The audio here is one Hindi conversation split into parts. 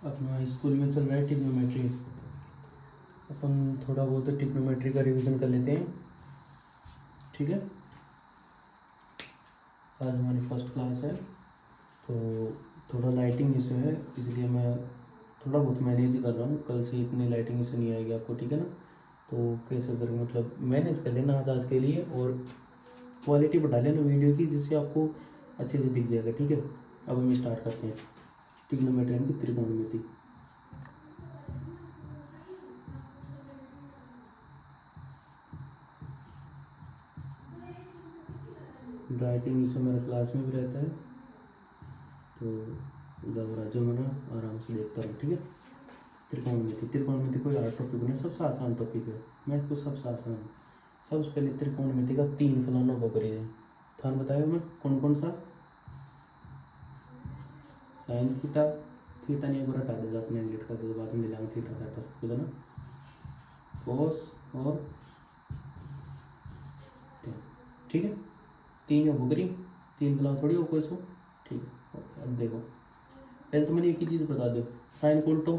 अपना स्कूल में चल रहा है ट्रिग्नोमेट्री। अपन थोड़ा बहुत ट्रिग्नोमेट्री का रिवीजन कर लेते हैं, ठीक है। आज हमारी फर्स्ट क्लास है, तो थोड़ा लाइटिंग इशू है, इसलिए मैं थोड़ा बहुत मैनेज ही कर रहा हूँ। कल से इतनी लाइटिंग इशू नहीं आएगी आपको, ठीक है ना। तो कैसे करके मतलब मैनेज कर लेना आज के लिए, और क्वालिटी बढ़ा लेना वीडियो की, जिससे आपको अच्छे से दिख जाएगा, ठीक है। अब हम स्टार्ट करते हैं ट्रिग्नोमेट्री यानी कि त्रिकोणमिति। राइटिंग इशू मेरा क्लास में भी रहता है, तो घबरा जो मना आराम से देखता रहो, ठीक है। त्रिकोणमिति कोई हार्ड टॉपिक नहीं, सबसे आसान टॉपिक है। मैथ को सबसे आसान है। सबसे पहले त्रिकोणमिति का 3 फलानों को करिए। थान बताया मैं कौन कौन सा। साइन थीटा, थीटा नहीं एक बार हटा देगा, अपने एंगेट कर देगा, बाद में ले जाएंगे थीटा थीटा सब कुछ है ना। कोस और टेन, ठीक है। 3 हो करी, 3 फलाव थोड़ी हो कोई सो, ठीक है। अब देखो, पहले तो मैंने एक ही चीज़ बता दो, साइन उल्टो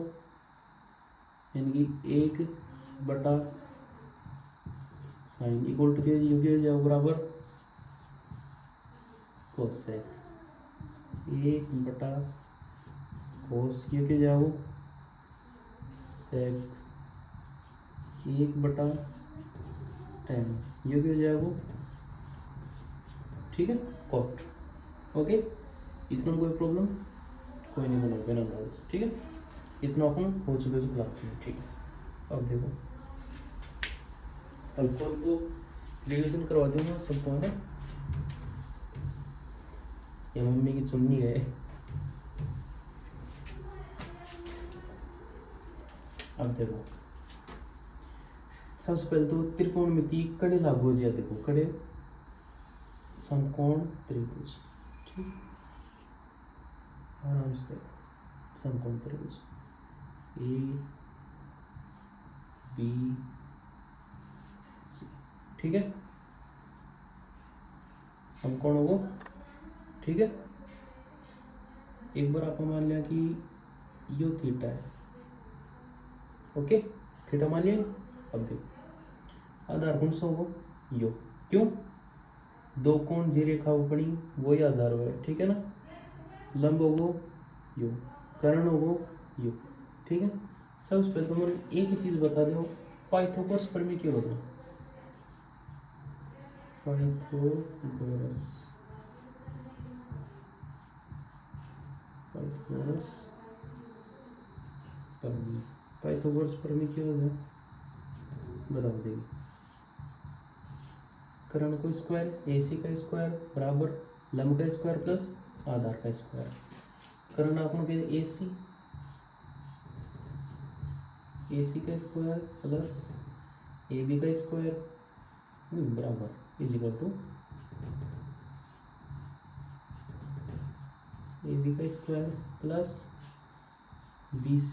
यानी कि 1 बटा साइन इक्वल टू के जाओ बराबर कोस सेक, 1 बटा कोस ये के जाओ सेक, 1/10 ये भी हो जाएगा, ठीक है। Cot, okay. इतना कोई प्रॉब्लम कोई नहीं बना बिना अंदाज, ठीक है। इतना अपन हो चुके क्लास में, ठीक है। अब देखो, अल्कोहल को रिविजन करवा दूंगा सबको, है ना। ये मम्मी की चुन्नी है। अब देखो, सबसे पहले तो त्रिकोणमिति कड़े लागू हो जाए। देखो कड़े समकोण त्रिभुज, ठीक, आराम से समकोण त्रिभुज ए बी सी, ठीक है। समकोण हो, ठीक है। एक बार आपको मान लिया कि यो थीटा है, ओके, थीटा मान लिया। अब देखो, आधार कौन सा होगा, यो, क्यों, दो कोण जी रेखा पड़ी वही आधार हो, ठीक है ना। लंब होगो यू, कर्ण होगो यू, ठीक है। सबसे पहले तो मैंने एक ही चीज बता दो, पाइथागोरस प्रमेय क्यों होगा, पाइथागोरस पाइथागोरस प्रमेय, पाइथागोरस प्रमेय क्यों होगा बताओ देगी। कर्ण को स्क्वायर AC का स्क्वायर बराबर लंब का स्क्वायर प्लस आधार का स्क्वायर। कर्ण आपको कहते AC का स्क्वायर प्लस AB का स्क्वायर बराबर इज इक्वल टू AB का स्क्वायर प्लस BC,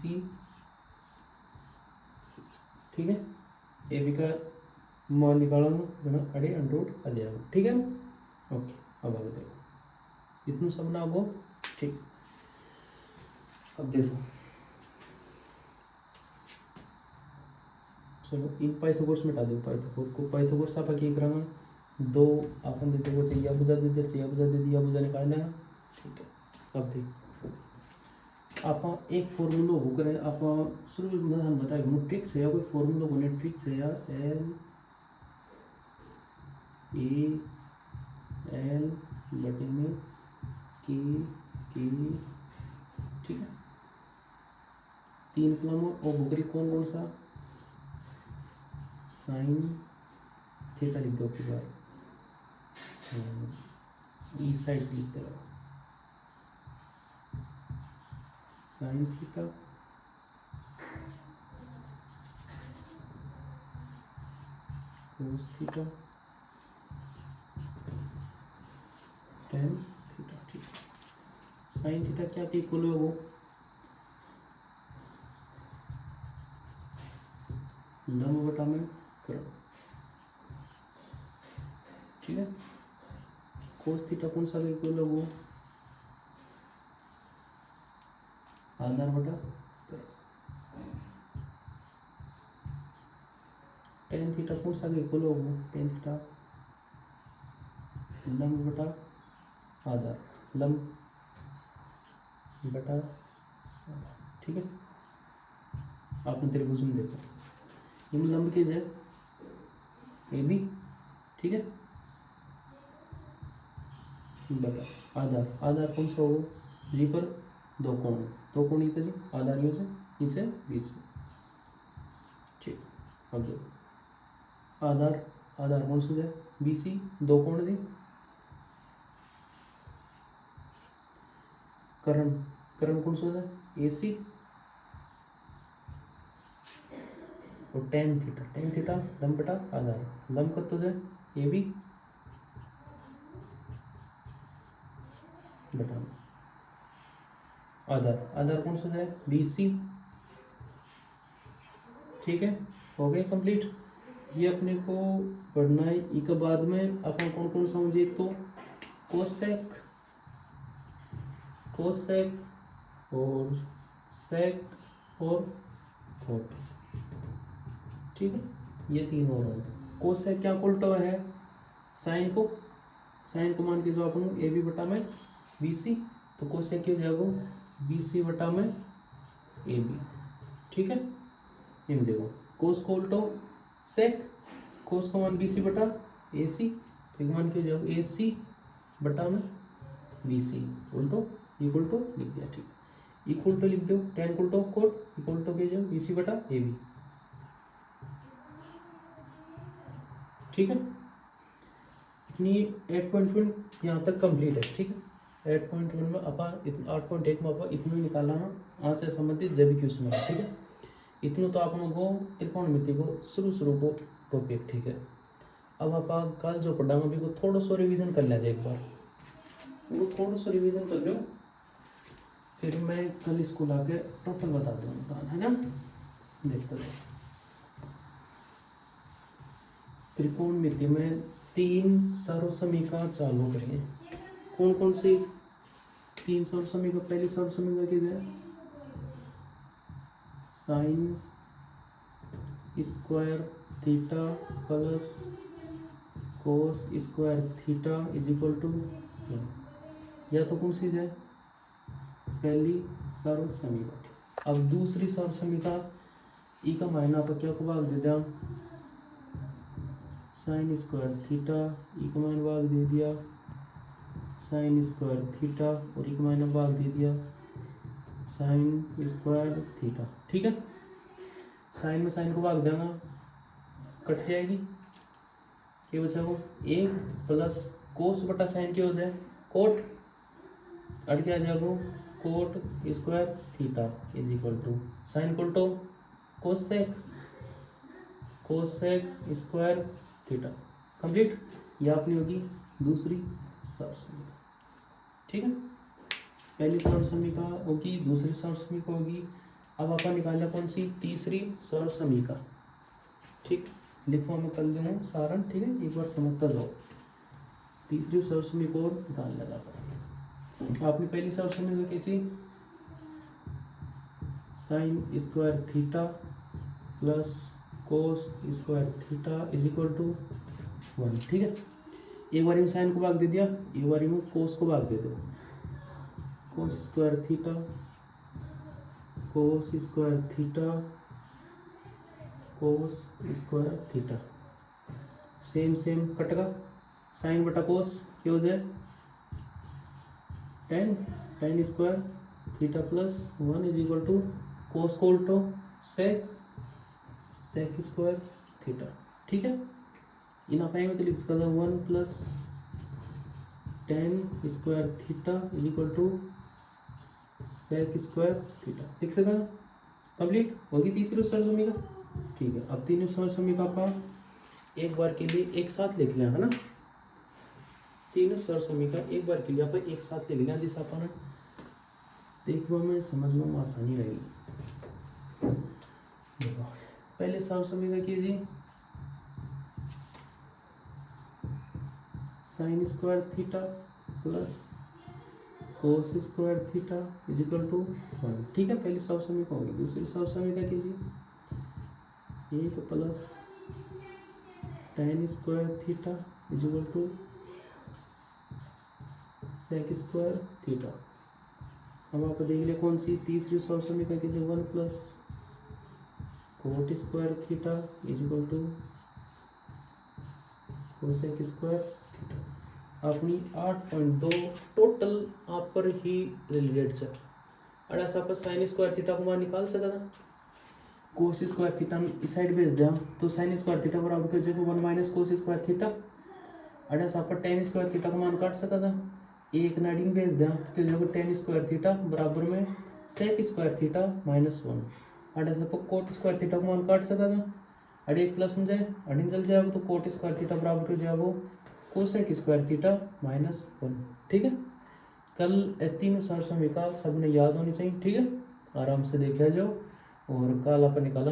ठीक है। AB का मान निकालो ना, अड़े अंडरूट आ जाएगा, ठीक है। ओके, अब आगे देखो, इतना सब ना हो, ठीक। अब देखो, चलो इन पाइथागोरस मिटा दो, पाइथागोरस आप क्या कराना, दो अपन देते को चाहिए बुझा दे दिया, चाहिए बुझा दे दिया, बुझा निकाल लेना, ठीक है। अब देखो, आप एक फॉर्मूला हो करें, आप शुरू में हम बताए ट्रिक्स है या कोई फॉर्मूला होने, ट्रिक्स है या L बटे में K, ठीक है। 3 फलाम और बुकरी कौन कौन सा, साइन थीटा लिख दो बार, इस साइड से लिखते रहो, sine theta cos theta tan theta, ठीक है। साइन थीटा क्या इक्वल है वो लंब बटा में कर्ण, ठीक है। कोस थीटा कौन सा इक्वल है वो आधार बटा करण। टेन थीटा कौन सा इक्वल होगा, टेन थीटा लंब बटा आधार, लंब बटा आधार, ठीक है। आपने त्रिभुज में देखा ये लंब किस है, ए बी, ठीक है, बटा आधार, आधार कौन सा होगा, जी पर दो कोण, दो कोण का जी आधार यू से नीचे बीच में, ठीक। अब जो आधार, आधार कौन सा है, बी सी, दो कोण जी, करण, करण कौन सा है, ए सी और टेन थीटा, टेन थीटा लंब बटा आधार, लंब कत तो है ए बी बटा आधार, आधार कौन सा है बी सी, ठीक है, हो गए कंप्लीट। ये अपने को पढ़ना है, इसके बाद में अपन कौन कौन समझे, तो कोसेक, कोसेक और सेक और कोट, ठीक है, ये तीन और हैं। कोसेक क्या उल्टा है, साइन को, साइन को मान के जो अपन ए बी बटा में बी सी, तो कोसेक क्या हो जाएगा बी सी बटा में ए बी, ठीक है। इन देखो कोस को उल्टो सेक, कोस का मान बी सी बटा ए सी, तो एक मान क्या हो जाएगा ए सी बटा में बी सी, उल्टो इक्वल टू लिख दिया, ठीक, इक्वल टू लिख दो, tan equal to cot equal to क्या बी सी बटा ए बी, ठीक है। इतनी 8.1 यहाँ तक कंप्लीट है, ठीक है। 8.1 में अपन 8.1 में अपन इतना निकाला ना आज से संबंधित जब भी क्वेश्चन है, ठीक है। इतना तो अपन को त्रिकोणमिति को शुरू को टॉपिक, ठीक है। अब आप कल जो पढ़ा अभी को थोड़ा सा रिवीजन कर लिया जाए, एक बार वो थोड़ा सा रिवीजन कर लो, फिर मैं कल स्कूल आके टोटल बता दूंगा, है ना। देखते रहो, त्रिकोणमिति में 3 सर्वसमीका चालू करेंगे। कौन कौन सी 3 सर्वसमीका, पहली सर्वसमीका की जाए sine square theta plus cos square theta is equal to 1, या तो कौन सी जाए पहली सर्वसमीका। अब दूसरी सर्वसमीका ई का मायना पर क्या को भाग दे दिया, साइन स्क्वायर थीटा, ई का मायना भाग दे दिया साइन स्क्वायर थीटा, और ई का मायना भाग दे दिया साइन स्क्वायर थीटा, ठीक है। साइन में साइन को भाग देना, कट जाएगी, क्या बचा वो एक प्लस कोस बटा साइन क्या हो जाए कोट, अट क्या आ जाएगा cot square theta is equal to sine equal to cosec, cosec square theta, complete. यह अपनी होगी दूसरी सर्वसमीका, ठीक है। पहली सर्वसमीका होगी, दूसरी सर्वसमीका होगी। अब अपन निकालना कौन सी, तीसरी सर्वसमीका, ठीक। लिखो मैं कर दूँगा सारण, ठीक है, एक बार समझता जाओ। तीसरी सर्वसमीका और निकाल लगा आपने पहली सर्वसमीका की थी sine square theta plus cos square theta is equal to 1, ठीक है। एक बारी में साइन को भाग दे दिया, एक बारी में कोस को भाग दे दो, cos square theta, cos square theta, cos square theta, same same कटेगा, साइन बटा कोस क्या हो जाए tan, tan square theta plus 1 is equal to cos को उल्टो सेक, सेक स्क्वायर थीटा, ठीक है। इन अपाएंगे तो लिख सकता है 1 plus tan square theta is equal to sec square theta, लिख सकता है। कंप्लीट होगी तीसरी सर्वसमीका, ठीक है। अब तीनों सर्वसमीका का एक बार के लिए एक साथ लिख लिया, है ना। तीनों सर्वसमीका एक बार के लिए आप एक साथ लिख लिया, जिस अपन देखने में समझने में आसानी रहेगी। देखो पहले सर्वसमीका कीजिए, sine square theta plus cos square theta is equal to 1। ठीक है, पहली सौ समीकरण होगी। दूसरी सौ समीकरण कीजिए, 1 plus tan square theta is equal to sec square theta. अब आप देख लिया कौन सी तीसरी सौ समीकरण कीजिए, 1 plus cot square theta is equal to cosec square theta. अपनी 8.2 टोटल आप पर ही रिलेटेड है। और ऐसा आप साइन स्क्वायर थीटा को मान निकाल सकता था। कोस स्क्वायर थीटा इस साइड भेज दिया तो साइन स्क्वायर थीटा बराबर कर जाएगा 1 माइनस कोस स्क्वायर थीटा। और ऐसा आप टेन स्क्वायर थीटा को मान काट सकता था। एक नाइडिंग भेज दिया तो फिर जाएगा टेन स्क्वायर थीटा बराबर में सेक स्क्वायर थीटा माइनस 1। और ऐसा आप कोट स्क्वायर थीटा को मान काट सकता था। और एक प्लस में जाए अड़ी चल जाएगा तो कोट स्क्वायर थीटा बराबर कर जाएगा कोसेक स्क्वायर थीटा माइनस 1। ठीक है, कल तीनों समीकरण सबने याद होनी चाहिए। ठीक है, आराम से देखा जाओ और कल अपन निकाला